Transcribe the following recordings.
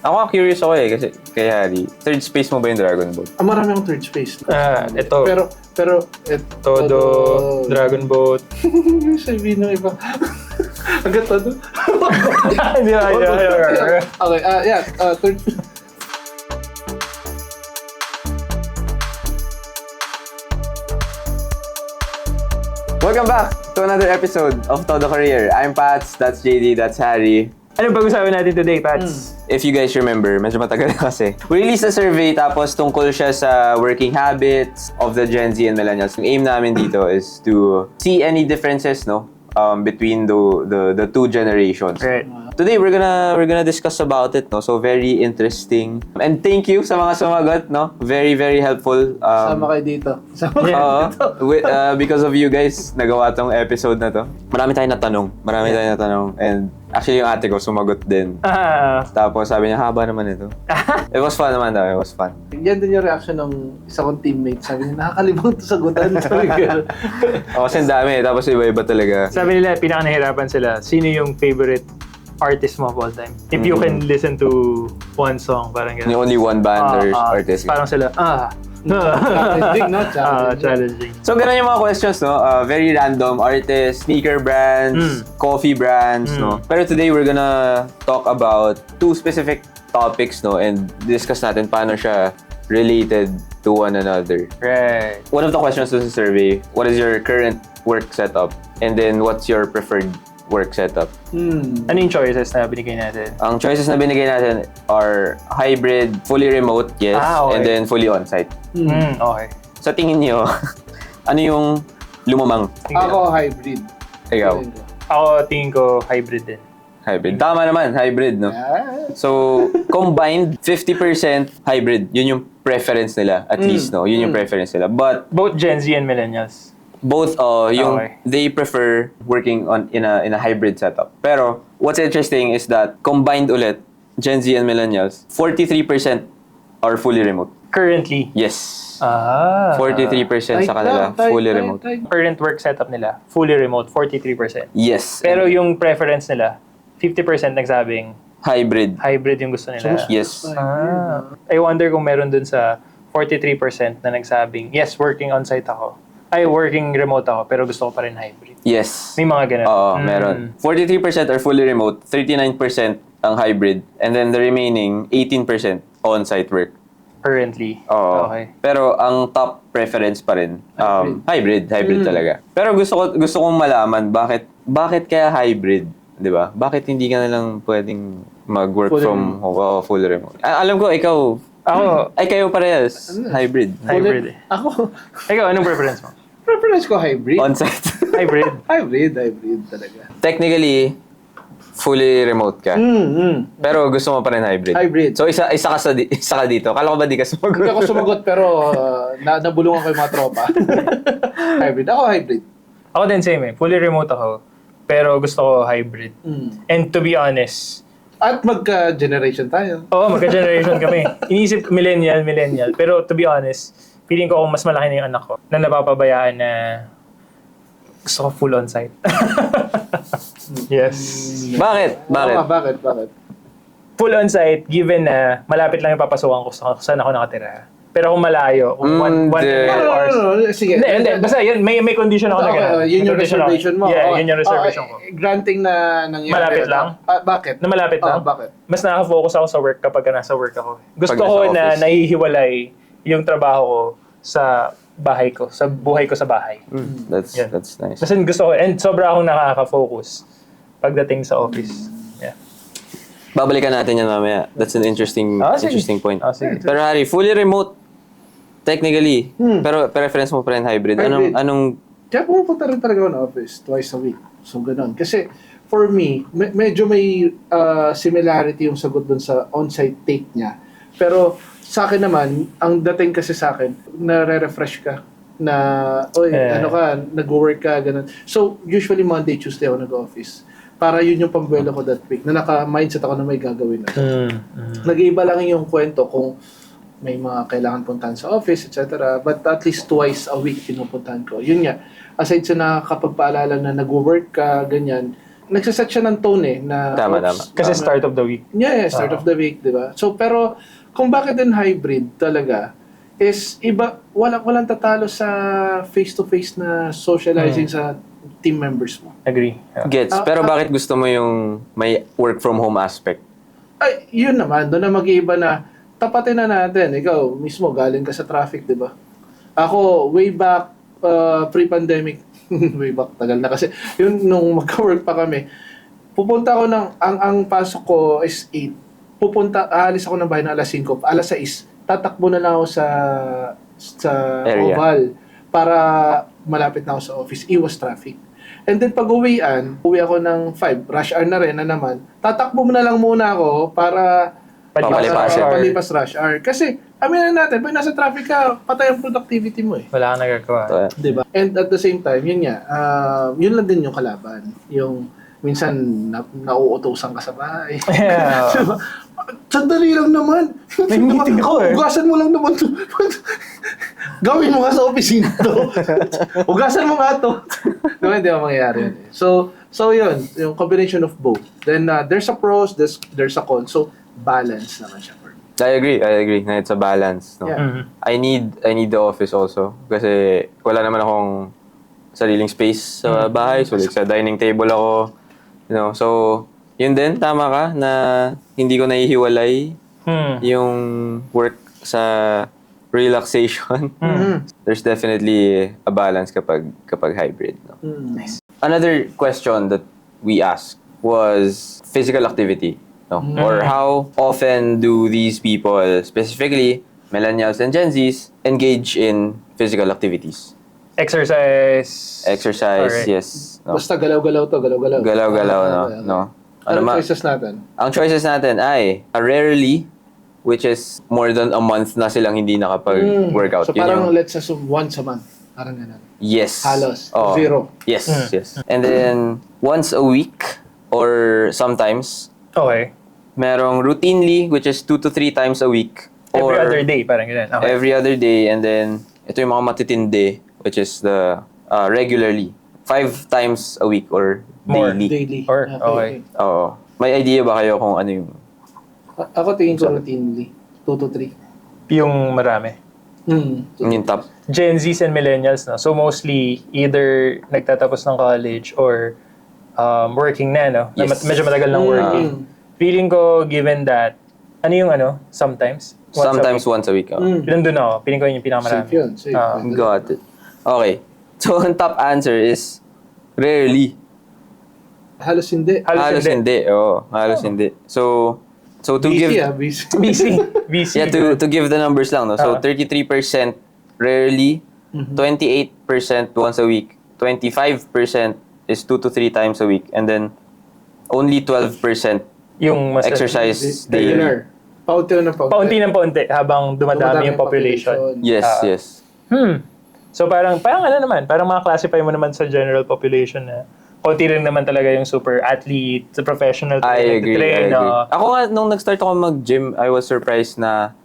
Ako curious ako eh, kasi kay Harry. Third space mo ba yung Dragon Boat? Marami akong third space. Ito. Pero Todo, Dragon Boat. Sabihin ng iba. Agad todo. Yeah. Okay, third. Welcome back to another episode of Todo Career. I'm Pats, that's JD, that's Harry. Anong pag-usapan natin today, Pats? If you guys remember, medyo matagal na kasi. We released a survey tapos tungkol siya sa working habits of the Gen Z and Millennials. Yung aim namin dito is to see any differences, no? Between the two generations. Right. Today we're gonna discuss about it, no? So very interesting. And thank you sa mga sumagot, no? Very very helpful. Sama kayo dito. Sama kayo dito. Because of you guys, nagawa tong episode na to. Marami tayong natanong. And actually yung ate ko sumagot din. Tapos sabi niya, haba naman ito. It was fun naman daw, it was fun. Yan din yung reaction ng isa kong teammate. Sabi niya, nakakalimang to sagutan. Kasi ang dami, tapos iba-iba talaga. Sabi nila, pinaka-nahirapan sila. Sino yung favorite artist mo of all time? If you can listen to one song, parang gano'n. Yung only one band or artist. Parang sila, Challenging, no? challenging. So, ganun yung mga questions, no? Very random. Artists, sneaker brands, coffee brands, no? Pero today, we're gonna talk about two specific topics, no? And discuss natin paano siya related to one another. Right. One of the questions to the survey, what is your current work setup? And then, what's your preferred work setup? Ano yung choices na binigay natin? Ang choices na binigay natin are hybrid, fully remote, yes, okay. and then fully on-site. Okay. Sa tingin niyo, ano yung lumamang? Ako, hybrid. Ikaw? Ako, tingin ko hybrid din. Hybrid. Tama naman, hybrid, no? Yeah. So, combined, 50% hybrid. Yun yung preference nila, at least, no? Yun yung preference nila. But, Both Gen Z and Millennials. both, yung, Okay. they prefer working in a hybrid setup. Pero, what's interesting is that, combined ulit, Gen Z and Millennials, 43% are fully remote. Currently. Yes. 43% sa kanila, fully remote. Current work setup nila, fully remote, 43%. Yes. Pero yung preference nila, 50% nagsabing Hybrid. hybrid yung gusto nila. Yes. I wonder kung meron dun sa 43% na nagsabing, yes, working on-site ako. Ay, working remote ako, pero gusto ko pa rin hybrid. Yes. May mga ganun. Oo, meron. 43% are fully remote, 39% ang hybrid, and then the remaining 18% on-site work. Currently. Oo. Okay. Pero ang top preference pa rin, hybrid talaga. Pero gusto kong malaman bakit kaya hybrid, 'di ba? Bakit hindi ka na lang pwedeng mag-work Fully from full remote? Alam ko ikaw kayo parehas, hybrid. Hybrid. Ako, Ikaw, anong preference mo? preference ko hybrid. On-site. Hybrid. Hybrid talaga. Technically, fully remote ka. Pero gusto mo pa rin hybrid. Hybrid. So isa ka dito. Kala ko ba di ka sumagot? Hindi ako sumagot pero nabulungan ko yung mga tropa. Hybrid. Ako hybrid. Ako din same eh. Fully remote ako, pero gusto ko hybrid. And to be honest, At magka-generation tayo. oo, magka-generation kami. Iniisip millennial. Pero to be honest, feeling ko kung mas malaki na yung anak ko na napapabayaan na gusto ko full on-site. Yes. Bakit? Bakit? Full on-site, given na malapit lang yung papasukan ko saan ako nakatira. Pero kung malayo, kung one hours. No. Sige. Hindi. Basta yun, may condition ako na gano'n. Yun yung May condition reservation ako. mo. Yeah, yun yung reservation ko. Granting na nangyari. Malapit lang? Bakit? Na malapit lang? Bakit? Mas nakafocus ako sa work kapag nasa work ako. Gusto Pag ko nasa na office. nahihiwalay yung trabaho ko sa bahay ko, sa buhay ko sa bahay. That's Yeah. that's nice. Kasi gusto ko, and sobra akong nakaka-focus pagdating sa office. Yeah. Babalikan natin yan mamaya. That's an interesting Sige. interesting point. Sige. Pero Harry, fully remote technically. Pero preference mo pa rin hybrid. Hybrid. Anong Kaya pumupunta rin talaga ako ng office twice a week. So, ganun. Kasi, for me, medyo may similarity yung sagot dun sa on-site take niya. Pero, sa akin naman, ang dating kasi sa akin, nare-refresh ka na, ano ka, nag-work ka, ganun. So, usually Monday, Tuesday ako nag-office. Para yun yung pambuelo ko that week, na naka-mindset ako na may gagawin na. Nag-iiba lang yung kwento kung may mga kailangan puntahan sa office, etc. But at least twice a week pinupuntahan ko. Yun nga, aside sa nakakapagpaalala na nag-work ka, ganyan, nagsaset siya ng tone na Tama. Kasi start of the week. Yeah, start of the week, di ba? So, pero kung bakit din hybrid talaga is iba, walang tatalo sa face-to-face na socializing sa team members mo. Agree. Yeah. Gets. Pero bakit gusto mo yung may work from home aspect? Ay, yun naman, doon na mag-iiba na tapatin na natin. Ikaw, mismo, galing ka sa traffic, di ba? Ako, way back, pre-pandemic, way back, tagal na kasi, yun, nung magka-work pa kami, pupunta ako ang pasok ko is 8. Aalis ako ng bahay na alas 5, alas 6, tatakbo na lang ako sa Area. oval para malapit na ako sa office, iwas traffic. And then pag uwi ako ng 5, rush hour na rin na naman, tatakbo na lang muna ako para palipas rush hour. Kasi, aminin natin, pag nasa traffic ka, patay ang productivity mo eh. Wala kang nagagawa. Diba? And at the same time, yun nga, yun lang din yung kalaban. Yung minsan, nauutosan ka sa bahay. Yeah. Diba? Sandali lang naman. May meeting ako eh. Ugasan mo lang naman to. Gawin mo nga sa opisina to. Ugasan mo nga to. Diba, hindi ba mangyayari yun eh. So yun, yung combination of both. Then there's a pros, there's a cons. So balance naman siya for me. I agree na it's a balance. No? Yeah. I need the office also. Kasi wala naman akong sariling space sa bahay. So like sa dining table ako. You know, so yun din, tama ka na hindi ko nahihiwalay yung work sa relaxation. There's definitely a balance kapag hybrid. No? Nice. Another question that we asked was physical activity. No? Or how often do these people, specifically millennials and Gen Zs, engage in physical activities? Exercise. Alright. Yes. No? Basta galaw-galaw to, galaw-galaw. Galaw-galaw, no? Ano ma- choices natin? Ang choices natin ay rarely, which is more than a month na silang hindi nakapag-workout. So Yun parang yung- let's assume once a month. Parang ganun. yes. Halos. Oo. Zero. Yes, yes. And then, once a week, or sometimes, Okay. merong routinely, which is 2 to 3 times a week. Every Or other day, parang ganun. Okay. every other day. And then, ito yung mga matitindi, which is the regularly. 5 times a week or More. daily. Daily. Or, okay. Oo. May idea ba kayo kung ano yung... Ako tingin ko routinely. 2 to 3. Yung marami. yung top? Gen Zs and millennials, no? So mostly, either nagtatapos ng college or working na, no? Na Yes. medyo matagal ng working. Feeling ko, given that, ano yung sometimes? Sometimes once a week. Oh. Ilan doon ako? Feeling ko yun yung pinakamarami. Safe yun. Safe. Got it. Okay. So, ang top answer is rarely. Halos hindi. Halos hindi. Oo, halos hindi. So to Busy give busy. BC. yeah, to give the numbers lang, no. So 33% rarely, 28% once a week, 25% is 2 to 3 times a week, and then only 12% Yung mas exercise daily. Regular. Paunti na paunti. paunti ng paunti habang dumadami yung population. Yes, yes. So parang naman, parang mga-classify mo naman sa general population na konti rin naman talaga yung super athlete, sa professional I agree. train. Ako nga, nung nag-start ako mag-gym, I was surprised na,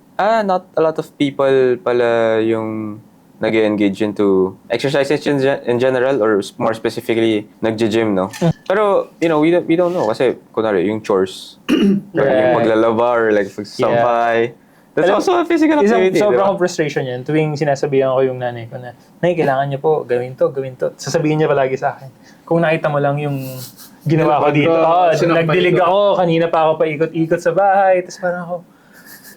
not a lot of people pala yung nag-engage into exercises in general or more specifically nag-gym, no? Pero, we don't know kasi, kunwari, yung chores, or yung maglalaba or like pagsasampay. That's also a physical activity, Sobrang diba? frustration yan. Tuwing sinasabihan ko yung nanay ko na, Nay, kailangan niyo po, gawin to. Sasabihin niya palagi sa akin. Kung nakita mo lang yung ginawa ko dito. Nagdilig ako, kanina pa ako paikot-ikot sa bahay. Tapos parang ako,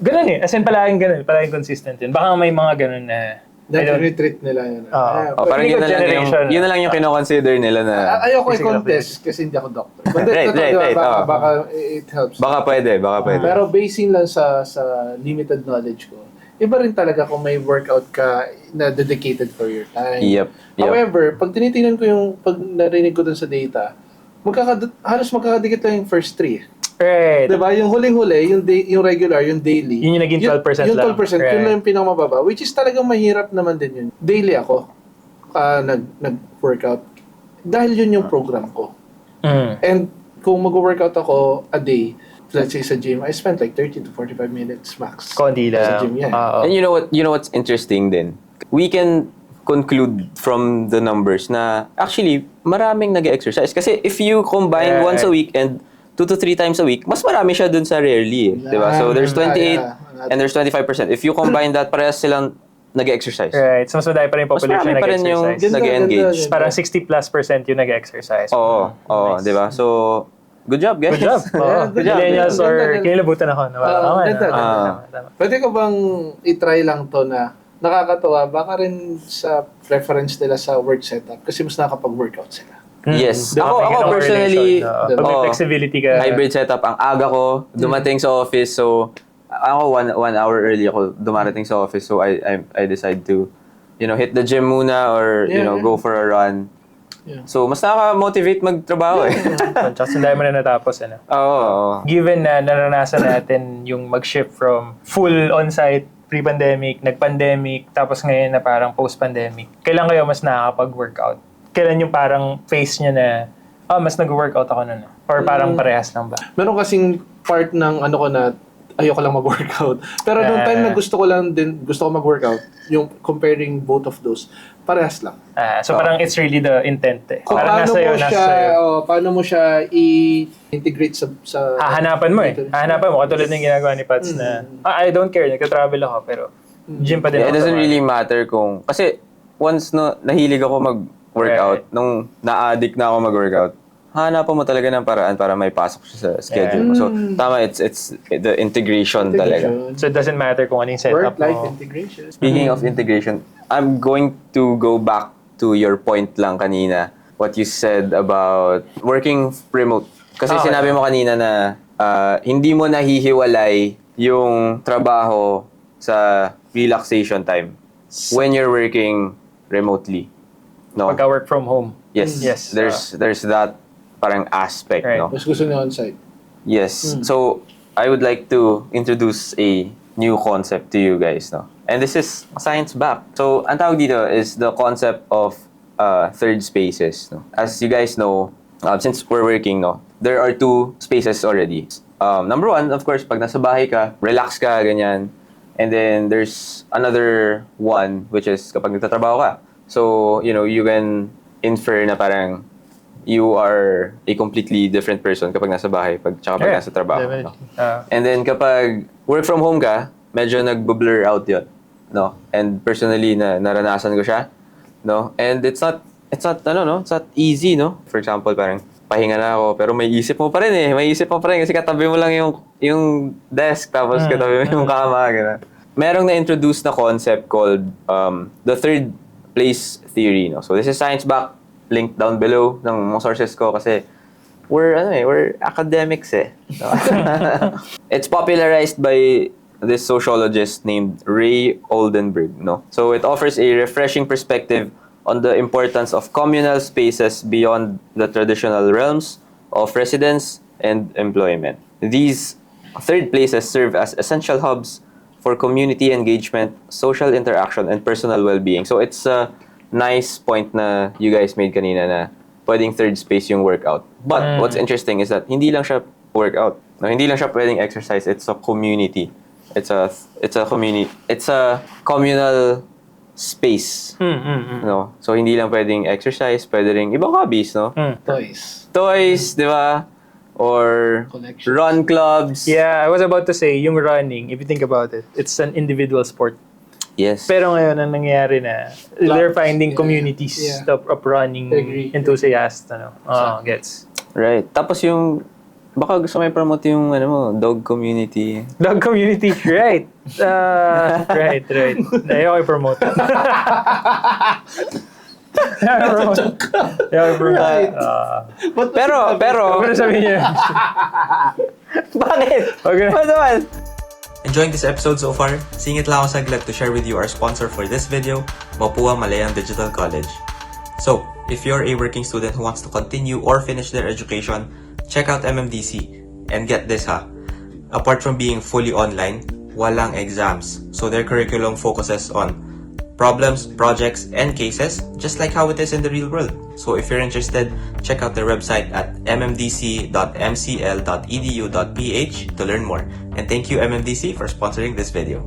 ganun eh. As in, palaging consistent yun. Baka may mga ganun na, Retreat nila yun. Parang yun na lang yung kino-consider nila na... Ayoko i-contest kasi hindi ako doctor. But Right. Baka it helps. Baka pwede. Pero basing lang sa limited knowledge ko, iba rin talaga kung may workout ka na dedicated for your time. Yep. However, pag tinitingnan ko pag narinig ko dun sa data, halos magkakadikit lang yung first 3. right. Diba? Yung huling-huli, yung regular, yung daily. Yun yung naging 12% yung 12%, lang. yun lang yung pinakamababa. Which is talagang mahirap naman din yun. Daily ako, nag-workout. Dahil yun yung program ko. And kung mag-workout ako a day, let's say sa gym, I spent like 30 to 45 minutes max. Konti lang. Sa gym, yeah. Oo. And you know what's interesting din? We can conclude from the numbers na actually maraming nag-exercise. Kasi if you combine Right. once a week and 2 to 3 times a week, mas marami siya dun sa rarely. Diba? So there's 28 and there's 25%. If you combine that, parehas silang nag-exercise. Right. So, mas madami pa rin yung Mas population marami pa rin yung nag-exercise. nag-engage. Ganda. Parang 60+% yung nag-exercise. Oo, Nice. diba? So, good job, guys. Good job. Yeah, good job. Millennials or Ganda. kinilabutan ako. Ganda. Tama. Pwede ko bang itry lang to na nakakatawa, baka rin sa preference nila sa work setup kasi mas nakakapag-workout sila. Yes. Doon Ako may ganong personally, relation. Pag may oo, flexibility ka. hybrid setup. Ang aga ko, dumating sa office. So, ako one hour early ako dumarating sa office. So, I decide to, hit the gym muna or, go for a run. Yeah. So, mas nakaka-motivate magtrabaho eh. Tsaka sundaya mo na natapos. Oo. Given na naranasan natin yung mag-shift from full on-site pre-pandemic, nag-pandemic, tapos ngayon na parang post-pandemic, kailan kayo mas nakakapag-workout? Kailan yung parang phase nyo na, mas nag-workout ako nun? Or parang parehas lang ba? Meron kasing part ng ano ko na ayoko lang mag-workout. Pero noong time na gusto ko mag-workout, yung comparing both of those, parehas lang. So parang it's really the intent eh. Kung Parang paano mo siya i-integrate sa hahanapan mo eh. Hahanapan mo. Katulad ng ginagawa ni Pats na, I don't care, nagka-travel ako, pero gym pa din Yeah, ako. it doesn't really matter kasi once nahilig ako mag-workout, nung na-addict na ako mag-workout, hanapan mo talaga ng paraan para may pasok siya sa schedule mo. So, tama, it's the integration talaga. So it doesn't matter kung anong setup work-life mo. integration. Speaking of integration, I'm going to go back to your point lang kanina, what you said about working remote. Kasi Okay. sinabi mo kanina na hindi mo nahihiwalay yung trabaho sa relaxation time when you're working remotely. No? Pagka-work from home. Yes. Yes. There's that parang aspect, Right. no? Mas gusto niya on-site. Yes. So, I would like to introduce a new concept to you guys, no? And this is science-backed. So, ang tawag dito is the concept of third spaces, no? As you guys know, since we're working, no, there are 2 spaces already. Number 1, of course, pag nasa bahay ka, relax ka, ganyan. And then, there's another one, which is kapag nagtatrabaho ka. So, you can infer na parang you are a completely different person kapag nasa bahay, tsaka pag nasa trabaho. No? And then kapag work from home ka, medyo nag-blur out yun. No? And personally, naranasan ko siya. No? And it's not easy, no? For example, parang pahinga na ako, pero may isip mo pa rin eh. May isip mo pa rin kasi katabi mo lang yung desk, tapos katabi mo yung kama. Gano'n. Merong na-introduce na concept called the third place theory. No? So this is science-backed. Link down below ng mga sources ko kasi we're academics eh. So, it's popularized by this sociologist named Ray Oldenburg, no? So it offers a refreshing perspective on the importance of communal spaces beyond the traditional realms of residence and employment. These third places serve as essential hubs for community engagement, social interaction, and personal well-being. So it's a nice point na you guys made kanina na pwedeng third space yung workout. But what's interesting is that hindi lang siya workout. No, hindi lang siya pwedeng exercise. It's a community. It's a community. It's a communal space. No? So hindi lang pwedeng exercise, pwede ring ibang hobbies, no? Toys, di ba? Or Collections. run clubs. Yeah, I was about to say, yung running, if you think about it, it's an individual sport. Yes. Pero ngayon, ang nangyayari na, they're finding Yeah. communities Yeah. of running Agree. enthusiasts. Gets. Right. Tapos baka gusto may promote yung dog community. Dog community, right. Right. Ayaw ko i-promote. Right. Pero, Huwag ko na sabihin niya. bakit? Okay. Ano naman? Enjoying this episode so far? Singit lang ako saglit to share with you our sponsor for this video, Mapua Malayan Digital College. So, if you're a working student who wants to continue or finish their education, check out MMDC. And get this ha, apart from being fully online, walang exams. So their curriculum focuses on problems, projects, and cases, just like how it is in the real world. So if you're interested, check out their website at mmdc.mcl.edu.ph to learn more. And thank you MMDC for sponsoring this video.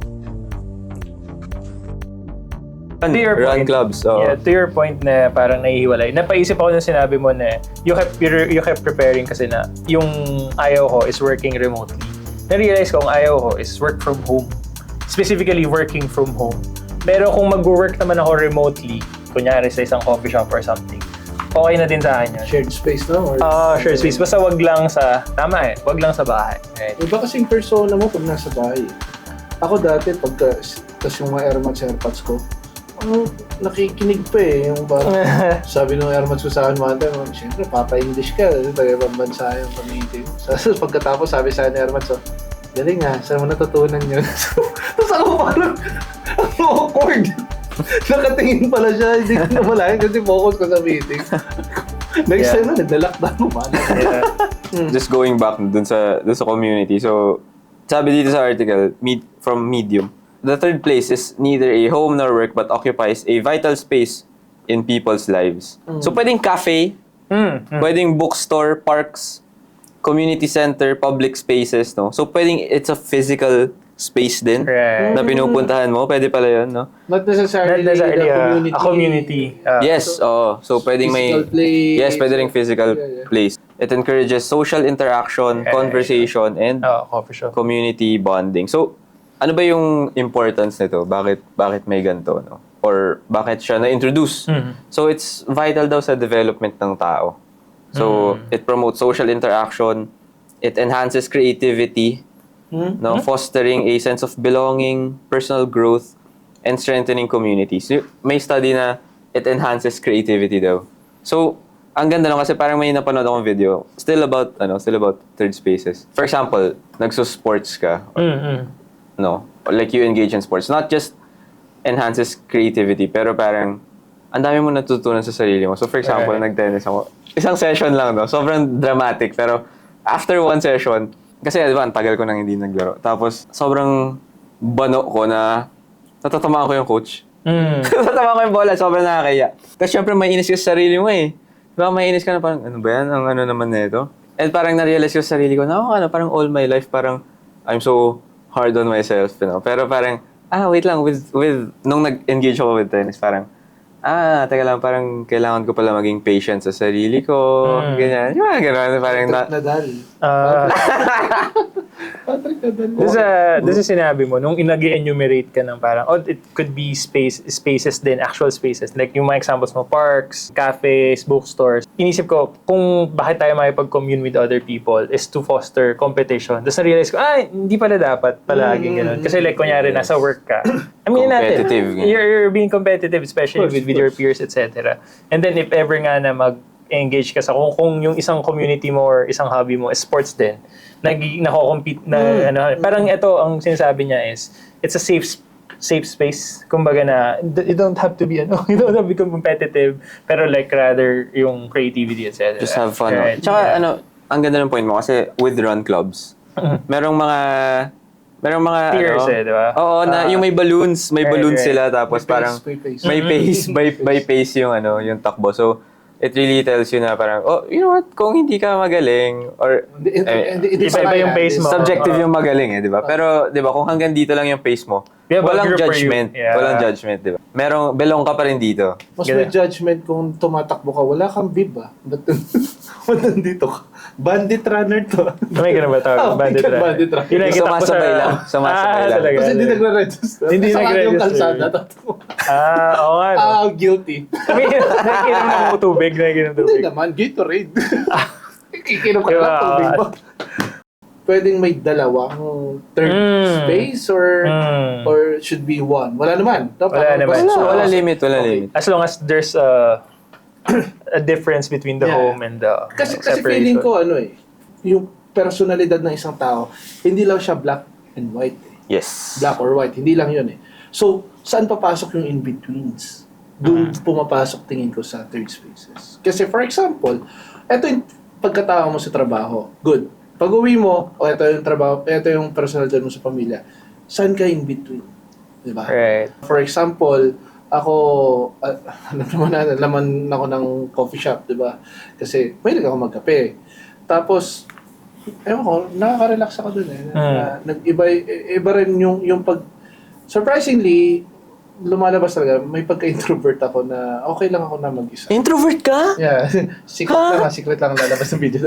To your Run point, clubs. Oh. Yeah, to your point na parang nahihiwalay. Napaisip ako nung sinabi mo na you kept preparing kasi na yung ayaw ko is working remotely. Na-realize ko ang ayaw ko is work from home. Specifically, working from home. Pero kung mag-work naman ako remotely, kunyari sa isang coffee shop or something, okay na din sa akin yun. Shared space na? Or Shared space. Basta wag lang sa, tama wag lang sa bahay. Right? Iba kasing persona mo pag nasa bahay. Ako dati, tas yung mga AirPods ko, nakikinig pa yung parang, sabi ng AirPods ko sa akin, siyempre, papa-English ka, taga-ibang bansa yung community. So, pagkatapos, sabi sa akin ng AirPods, galing saan mo natutunan yun? Tapos ako parang, ang awkward. Nakatingin pala siya, hindi ko namalayan kasi focus ko sa meeting. Next time na, naglalakdan mo pa. Just going back dun sa community. So, sabi dito sa article, from Medium, the third place is neither a home nor work but occupies a vital space in people's lives. So, pwedeng cafe, pwedeng bookstore, parks, community center, public spaces, no? So, pwedeng it's a physical space din Right. na pinupuntahan mo. Pwede pala yun, no? Not necessarily, a community. Yes, oo. So, pwedeng may... Physical place. Yes, pwede ring physical Yeah. place. It encourages social interaction, conversation, and Coffee shop. community bonding. So, ano ba yung importance nito? Bakit may ganito, no? Or bakit siya na-introduce? So, it's vital daw sa development ng tao. So, it promotes social interaction, it enhances creativity, no, fostering a sense of belonging, personal growth, and strengthening communities. May study na it enhances creativity daw. So, ang ganda lang kasi parang may napanood akong video still about third spaces. For example, nagso-sports ka, no, like you engage in sports, not just enhances creativity, pero parang ang dami mo natutunan sa sarili mo. So, for example, nag-tennis ako. Isang session lang, no? Sobrang dramatic, pero after one session, kasi diba, ang tagal ko nang hindi naglaro. Tapos, sobrang bano ko na natatamaan ko yung coach. Natatamaan ko yung bola, sobrang nakakaya. Kasi syempre, may inis ka sa sarili mo eh. Diba, may inis ka na parang, ano ba yan? Ang ano naman na ito? And parang na-realize ko sa sarili ko, parang all my life, parang I'm so hard on myself, you know? Pero parang, wait lang, nung nag-engage ako with tennis, parang, teka lang, parang kailangan ko pala maging patient sa sarili ko, ganyan. Yung mga gano'n, parang Nadal. Patrick Nadal. Doon sa sinabi mo, nung nag-enumerate ka ng parang, it could be spaces din, actual spaces. Like yung mga examples mo, parks, cafes, bookstores. Inisip ko, kung bakit tayo makipag-commune with other people is to foster competition. Tapos na-realize ko, hindi pala dapat palaging gano'n. Kasi like, kunyari, nasa work ka. I mean, competitive. You're being competitive, especially with your peers, etc. And then if ever nga na mag-engage ka sa kung yung isang community mo or isang hobby mo is sports din, nako-compete na parang ito ang sinasabi niya is it's a safe space, kumbaga na you don't have to be you don't have to become competitive, pero like rather yung creativity, etc. just have fun. Right. No? Tsaka ang ganda ng point mo kasi with run clubs, merong mga Tiers di ba? Oo, na yung may balloons Right. sila tapos parang may pace by pace yung yung takbo. So it really tells you na parang, you know what, kung hindi ka magaling or Iba yung pace mo. subjective yung magaling di ba? Pero di ba kung hanggang dito lang yung pace mo, Yeah, but walang group for you. judgment, Yeah. walang judgment, di ba? Belong ka pa rin dito. Mas may judgment kung tumatakbo ka. Wala kang bib Ba't nandito ka? Bandit runner to. May ganun ba tawag? Bandit runner. Bandit runner. Yung nakikita ko Sumasabay lang. Sumasabay lang. talaga. Kasi hindi nagre-register. Hindi Sa kanya yung nagre-register. kalsada. Oo nga. No? Guilty. May nakikinom ng tubig. Hindi naman, Gatorade. Kikinom ka Diba? lang tubig mo. Pwedeng may dalawang third space or should be one. Wala naman. No? Wala naman. Wala limit. As long as there's a difference between the home and the Kasi separation. feeling ko yung personalidad ng isang tao, hindi lang siya black and white. Yes. Black or white, hindi lang yun So, saan papasok yung in-betweens? Doon pumapasok tingin ko sa third spaces. Kasi for example, eto yung pagkatao mo sa trabaho, good. Pag uwi mo, eto yung trabaho, eto yung personalidad mo sa pamilya, saan ka in-between? Diba? Right. For example, ako, laman ako ng coffee shop, di ba? Kasi mahilig ako magkape. Tapos, ewan ko, nakaka-relax ako dun . Iba rin yung pag, surprisingly, lumalabas talaga, may pagka-introvert ako na okay lang ako na mag-isa. Introvert ka? Yeah, secret lang lalabas ng video.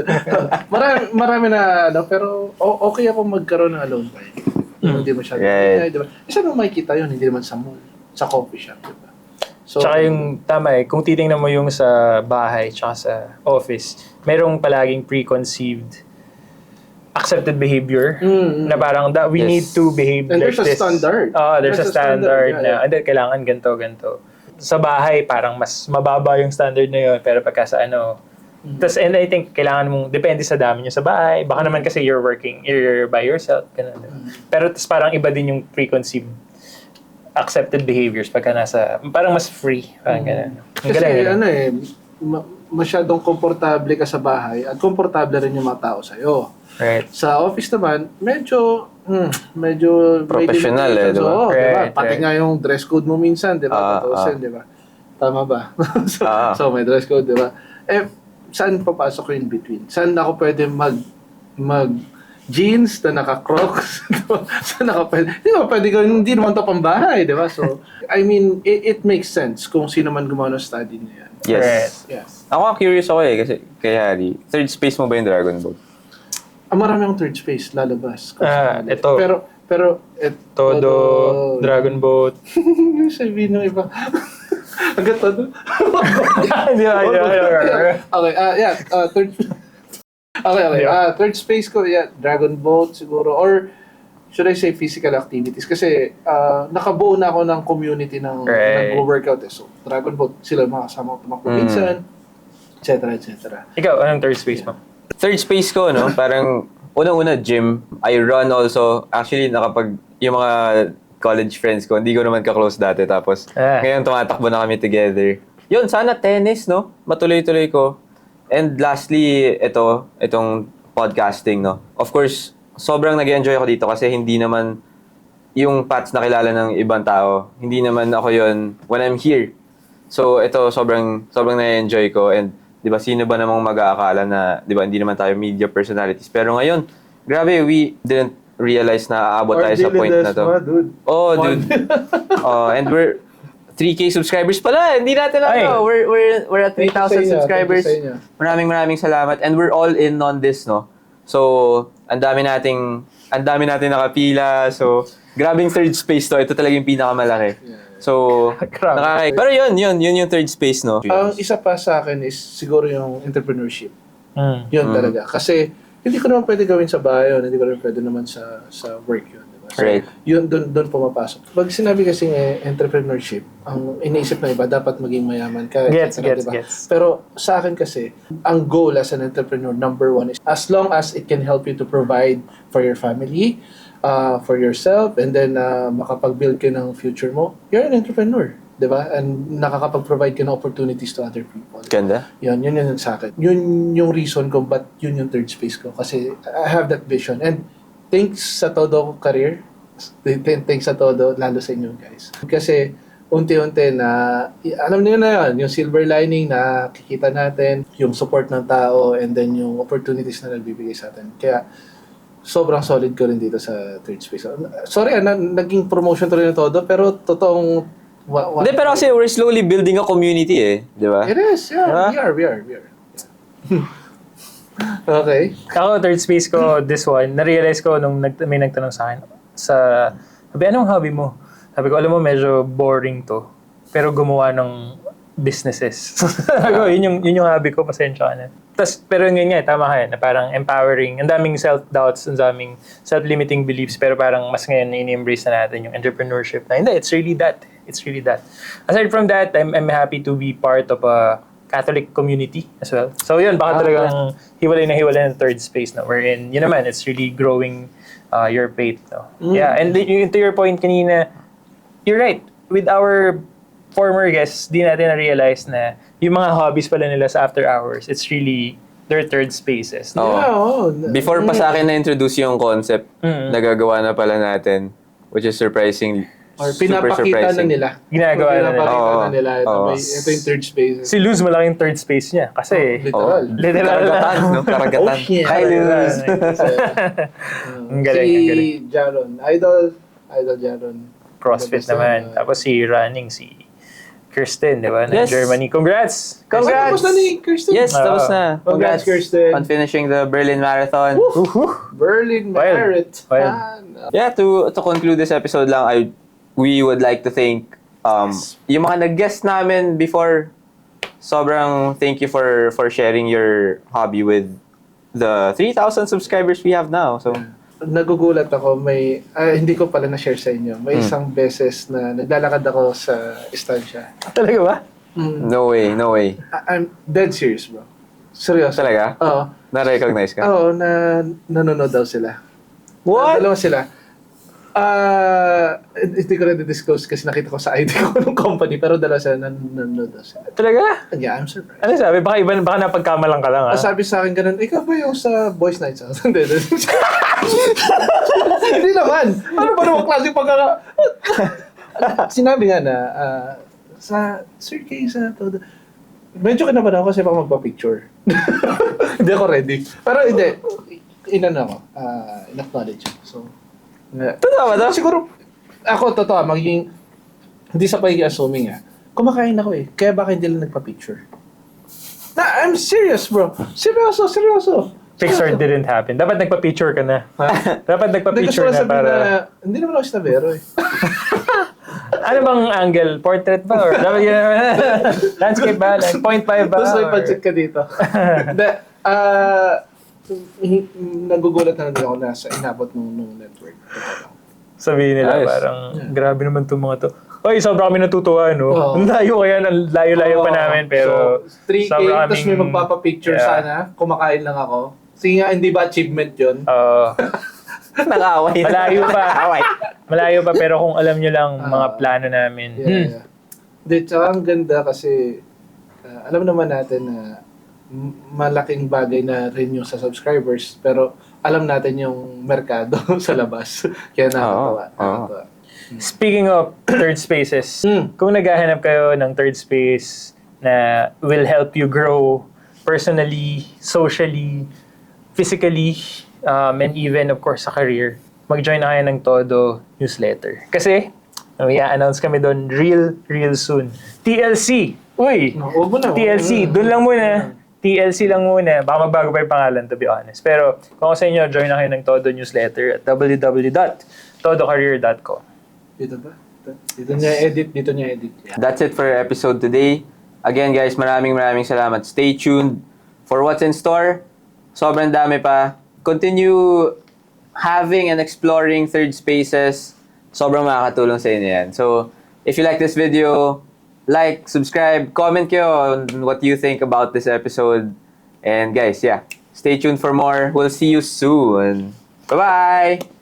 marami na, pero okay ako magkaroon ng alone time. Hindi masyado. Right. Diba? Isa nung makikita yun, hindi naman sa mall, sa coffee shop, diba? So, Tsaka yung, tama kung titingnan mo yung sa bahay tsaka sa office, merong palaging preconceived accepted behavior na parang we Yes. need to behave and like there's a this. standard. There's a standard yeah, na and then kailangan ganito. Sa bahay parang mas mababa yung standard na yun pero pagka sa and I think kailangan mong depende sa dami nyo sa bahay. Baka naman kasi you're by yourself ganun. Pero tas parang iba din yung preconceived accepted behaviors pagka parang mas free parang ganun. Ang Kasi galing. masyadong komportable ka sa bahay at komportable rin yung mga tao sa'yo. Right. Sa office naman, medyo Professional may di ba? Oo, di ba? Right, Pati right. nga yung dress code mo minsan, di ba? Tatusin, di ba? Tama ba? so, may dress code, di ba? Saan papasok yung in between? Saan ako pwede mag jeans na naka-crocs? Saan ako pwede? Di ba? Pwede ko, hindi naman to pambahay, di ba? So, I mean, it makes sense kung sino man gumawa ng study niya yan. Yes. Yes. Ako curious ako kasi kay Harry. Third space mo ba yung Dragon Boat? Marami akong third space lalabas. Ito. Pero Todo, Dragon Boat. Yung sabihin ng iba. Agad todo. Hindi ba? Okay, third. Okay. Third space ko, Dragon Boat siguro. Or should I say physical activities? Kasi nakabuo na ako ng community ng nag-workout. So, Dragon Boat, sila mga kasama ko tumakbo minsan, etc. Ikaw, anong third space mo? Third space ko, no? Parang unang-una gym. I run also. Actually, yung mga college friends ko, hindi ko naman ka-close dati. Tapos, ngayon tumatakbo na kami together. Yun, sana tennis, no? Matuloy-tuloy ko. And lastly, itong podcasting, no? Of course, sobrang nag-enjoy ako dito kasi hindi naman yung Pats na kilala ng ibang tao. Hindi naman ako yun when I'm here. So, ito, sobrang na-enjoy ko. And, di ba, sino ba namang mag-aakala na, di ba, hindi naman tayo media personalities. Pero ngayon, grabe, we didn't realize na aabot tayo sa point na to. Oh, dude. And we're 3K subscribers pala. Hindi natin alam. We're at 3,000 subscribers. Maraming salamat. And we're all in on this, no? So, ang dami nating nakapila. So, grabing third space to. Ito talaga yung pinakamalaki. So, pero yun yung third space, no? Ang isa pa sa akin is siguro yung entrepreneurship. Yun talaga. Kasi, hindi ko naman pwede gawin sa bahay yun. Hindi ko naman pwede naman sa work yun. Diba? So, right. Yun, doon pumapasok. Pag sinabi kasi entrepreneurship, ang iniisip na iba, dapat maging mayaman ka. Gets. Pero sa akin kasi, ang goal as an entrepreneur, number one is, as long as it can help you to provide for your family, for yourself, and then makapag-build ka ng future mo, you're an entrepreneur. Diba? And nakakapag-provide ka ng opportunities to other people. Ganda. Yun sa akin. Yun yung reason ko, but yun yung third space ko. Kasi I have that vision. And thanks sa todo career, thanks sa todo, lalo sa inyo guys. Kasi unti-unti na, alam niyo na yun, yung silver lining na kikita natin, yung support ng tao, and then yung opportunities na nagbibigay sa atin. Kaya, sobrang solid ko rin dito sa third space. Sorry, naging promotion to rin ng todo, pero totoong Hindi, pero kasi we're slowly building a community di ba? It is, yeah. Diba? We are. Okay. Ako, third space ko, this one, na-realize ko nung may nagtanong sa akin, sabi, anong hobby mo? Sabi ko, alam mo, medyo boring to. Pero gumawa ng businesses. yun yung hobby ko, pasensya ka na. Pero yun nga, tama ka yan, na parang empowering, ang daming self-doubts, ang daming self-limiting beliefs, pero parang mas ngayon ini-embrace na natin yung entrepreneurship na, hindi, it's really that. Aside from that, I'm happy to be part of a Catholic community as well. So yun, baka talagang hiwalay ng third space na wherein, yun naman, it's really growing your faith. No? Yeah, and to your point kanina, you're right. With our former guests, di natin na-realize na yung mga hobbies pala nila sa after hours, it's really their third spaces. Oh. Yeah, Before pa sa akin na-introduce yung concept, nagagawa na pala natin, which is surprising. Or pinapakita na nila. Ginagawa na nila. Pinapakita na nila. Oo. Ito yung third space. Si Luz, malaking third space niya. Kasi, Literal. Karagatan, no? Karagatan. Oh, shit. Hi, Luz. Ang galing. Si Jaron. Idol Jaron. CrossFit Basta, naman. Tapos si running, si Kirsten, di ba? Na Yes. Germany. Congrats! Congrats! Tapos na ni Kirsten. Yes, tapos Ah. na. Congrats, Kirsten. on finishing the Berlin Marathon. Berlin Wild. Marathon. Yeah, to conclude this episode lang, we would like to thank yung mga nag-guest namin before. Sobrang thank you for sharing your hobby with the 3,000 subscribers we have now. So, Nagugulat ako, hindi ko pala na-share sa inyo. May isang beses na naglalakad ako sa estansya. Talaga ba? no way. I'm dead serious, bro. Seryoso. Talaga? Oo. Na-recognize ka? Oo, nanonood daw sila. What? Dalawa sila. Hindi ko rin disclose kasi nakita ko sa ID ko ng company, pero dalawa sila nanonood daw sila. Talaga? Yeah, I'm surprised. Ano sabi? Baka napagkamalang ka lang, ha? Sabi sa akin ganun, ikaw ba yung sa Boys Nights Out? Hindi. Hindi naman. Ano ba naman klase pagkaka... Sinabi nga na, sa Sir Kay, sa todo. Medyo kinabahan ako kasi pa magpa-picture. Hindi ako ready. Pero hindi. Inano ako. In-acknowledge ako. So, Totoo ba to? siguro, ako, totoo, magiging, hindi sa pagiging assuming kumakain ako kaya baka hindi lang nagpa-picture? I'm serious, bro. Seryoso. Pixar didn't happen. Dapat nagpa-picture ka na. Dapat Hindi, nagpa-picture gusto ko na sabihin para... na, hindi naman ako sinabero Ano bang angle? Portrait ba? Or dapat yun landscape ba? Like 0.5 ba? Tapos may Or- budget ka dito. Hindi, nagugulat na din ako na sa inabot nung network. Sabihin nila Ayos. parang, grabe naman itong mga to. Oy, sobrang kami natutuwa, no? Oo. Ang layo kaya, ang layo-layo pa namin, pero... So, 3K, sobrang tapos may kaming- magpapapicture Yeah. sana. Kumakain lang ako. Sige nga, hindi ba achievement yun? Nang-away. Malayo pa. Away. Malayo pa, pero kung alam nyo lang mga plano namin. Yeah. Hindi, tsaka ang ganda kasi alam naman natin na malaking bagay na rin yung sa subscribers, pero alam natin yung merkado sa labas. Kaya nakakatawa. Oo. Nakakatawa. Speaking of third spaces, kung naghahanap kayo ng third space na will help you grow personally, socially, physically, and even, of course, sa career, mag-join na kayo ng Todo newsletter. Kasi, may i-announce kami doon real soon. TLC! Uy! Huwag mo na. TLC, doon lang muna. TLC lang muna. Baka magbago pa yung pangalan, to be honest. Pero kung ako sa inyo, join na kayo ng Todo newsletter at www.todocareer.com. Dito ba? Dito niya edit. Yeah. That's it for our episode today. Again, guys, maraming salamat. Stay tuned for what's in store. Sobrang dami pa. Continue having and exploring third spaces. Sobrang makakatulong sa inyo yan. So, if you like this video, like, subscribe, comment kayo on what you think about this episode. And guys, stay tuned for more. We'll see you soon. Bye-bye!